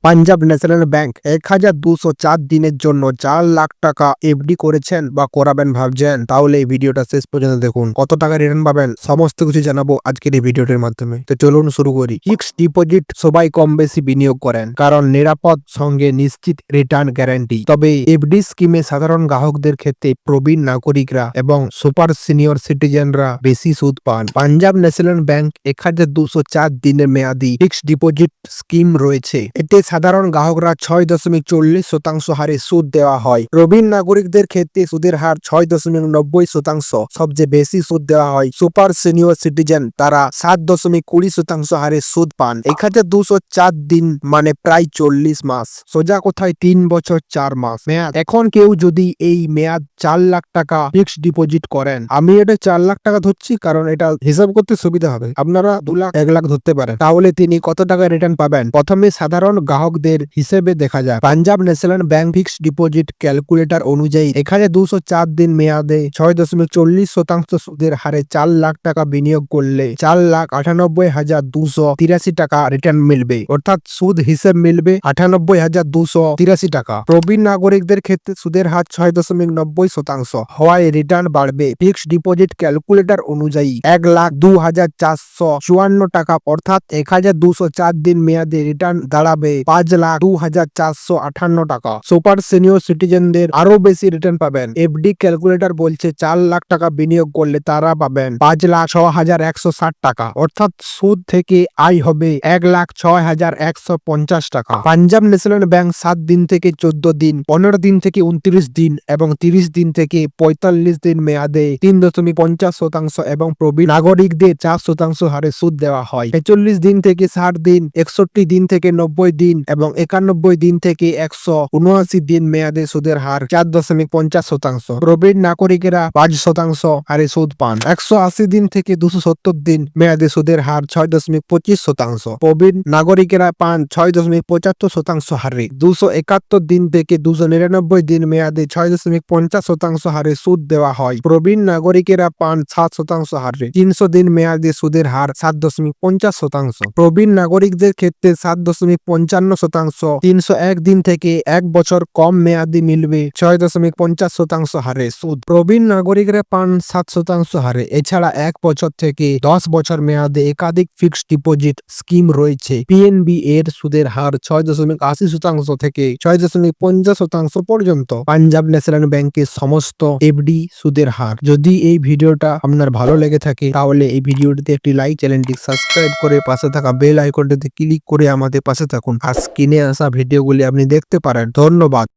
Punjab national bank ১,২০৪ দিনের জন্য ৪ লাখ টাকা এফডি করেছেন বা করাবেন ভাবছেন, তাহলে এই ভিডিওটা শেষ পর্যন্ত দেখুন। কত টাকা রিটার্ন পাবেন সমস্ত কিছু জানাবো আজকের এই ভিডিওটির মাধ্যমে। তো চলুন শুরু করি। ফিক্সড ডিপোজিট সবাই কম বেশি বিনিয়োগ করেন, কারণ নিরাপদ সঙ্গে নিশ্চিত রিটার্ন গ্যারান্টি। তবে এফডি স্কিমে সাধারণ গ্রাহকদের ক্ষেত্রে প্রবীণ নাগরিকরা এবং সুপার সিনিয়র সিটিজেনরা বেশি সুদ পান। পাঞ্জাব ন্যাশনাল ব্যাংক ১,২০৪ দিনের মেয়াদি ফিক্সড ডিপোজিট স্কিম রয়েছে। এতে সাধারণ গ্রাহকরা ৬.৪০% হারে সুদ দেওয়া হয়। প্রবীণ নাগরিকদের ক্ষেত্রে সুদের হার ৬.৯০%। সবচেয়ে বেশি সুদ দেওয়া হয় সুপার সিনিয়র সিটিজেন, তারা ৭.২০% হারে সুদ পান। ১,২০৪ দিন মানে প্রায় ৪০ মাস। সোজা কোথায় ৩ বছর ৪ মাস মেয়াদ। এখন কেউ যদি এই মেয়াদ ৪ লাখ টাকা ফিক্সড ডিপোজিট করেন, আমি এটা ৪ লাখ টাকা ধরছি কারণ এটা হিসাব করতে সুবিধা হবে, আপনারা ২ লাখ ১ লাখ ধরতে পারেন, তাহলে তিনি কত টাকা রিটার্ন পাবেন। প্রথমে সাধারণ গ্রাহকদের হিসেবে দেখা যায়। Punjab national bank fixed deposit calculator অনুযায়ী ১,২০৪ দিন মেয়াদে ৬.৪০% সুদের হারে ৪ লাখ টাকা বিনিয়োগ করলে ৪,৯৮,২৮৩ টাকা রিটার্ন মিলবে, অর্থাৎ সুদ হিসেব মিলবে ৯৮,২৮৩ টাকা। প্রবীণ নাগরিকদের ক্ষেত্রে সুদের হার ৬.৯০% হওয়ায় রিটার্ন বাড়বে। ফিক্সড ডিপোজিট ক্যালকুলেটর অনুযায়ী ১,০২,৪৫৪ টাকা, অর্থাৎ ১,২০৪ দিন মেয়াদে রিটার্ন দাঁড়াবে ৫,০২,৪৫৮ টাকা। সুপার সিনিয়র সিটিজেনদের আরো বেশি রিটার্ন পাবেন। এফডি ক্যালকুলেটর বলছে ৪ লাখ টাকা বিনিয়োগ করলে তারা পাবেন ৫,০৬,১৬০ টাকা, অর্থাৎ সুদ থেকে আয় হবে ১,০৬,১৫০ টাকা। পাঞ্জাব ন্যাশনাল ব্যাংক ৭ দিন থেকে ১৪ দিন, ১৫ দিন থেকে ২৯ দিন এবং ৩০ দিন থেকে ৪৫ দিন মেয়াদে ৩.৫০% এবং প্রবীণ নাগরিকদের ৪% হারে সুদ দেওয়া হয়। ৪৫ দিন থেকে ৬০ দিন, ৬১ দিন থেকে ৯০ দিন এবং ৯১ দিন থেকে ১৭৯ দিন মেয়াদে সুদের হার ৪.৫০%। প্রবীণ নাগরিকেরা ৫% হারে সুদ পান। ১৮০ দিন থেকে ২৭০ দিন মেয়াদে সুদের হার ৬.২৫%। প্রবীণ নাগরিকেরা পান ৬.৭৫% হারে। ২৭১ দিন থেকে ২৯৯ দিন মেয়াদে ৬.৫০% হারে সুদ দেওয়া হয়। প্রবীণ নাগরিকেরা পান ৭% হারে। ৩০০ দিন মেয়াদে সুদের হার ৭.৫০%। প্রবীণ নাগরিকদের ক্ষেত্রে ৭.৫৫%। ৩০১ দিন থেকে ১ বছর কম মেয়াদি মিলবে ৬.৫০% হারে সুদ। প্রবীণ নাগরিকরা পান ৭% হারে। এছাড়া ১ বছর থেকে ১০ বছর মেয়াদে একাধিক ফিক্সড ডিপোজিট স্কিম রয়েছে। পিএনবি এর সুদের হার ৬.৮০% থেকে ৬.৫০% পর্যন্ত। পাঞ্জাব ন্যাশনাল ব্যাংকের সমস্ত এফডি সুদের হার। যদি এই ভিডিওটা আপনার ভালো লেগে থাকে তাহলে এই ভিডিওটিতে একটি লাইক, চ্যানেলটি সাবস্ক্রাইব করে পাশে থাকা বেল আইকনটিতে ক্লিক করে আমাদের পাশে থাকুন। আর স্ক্রিনে আসা ভিডিওগুলি আপনি দেখতে পারেন। ধন্যবাদ।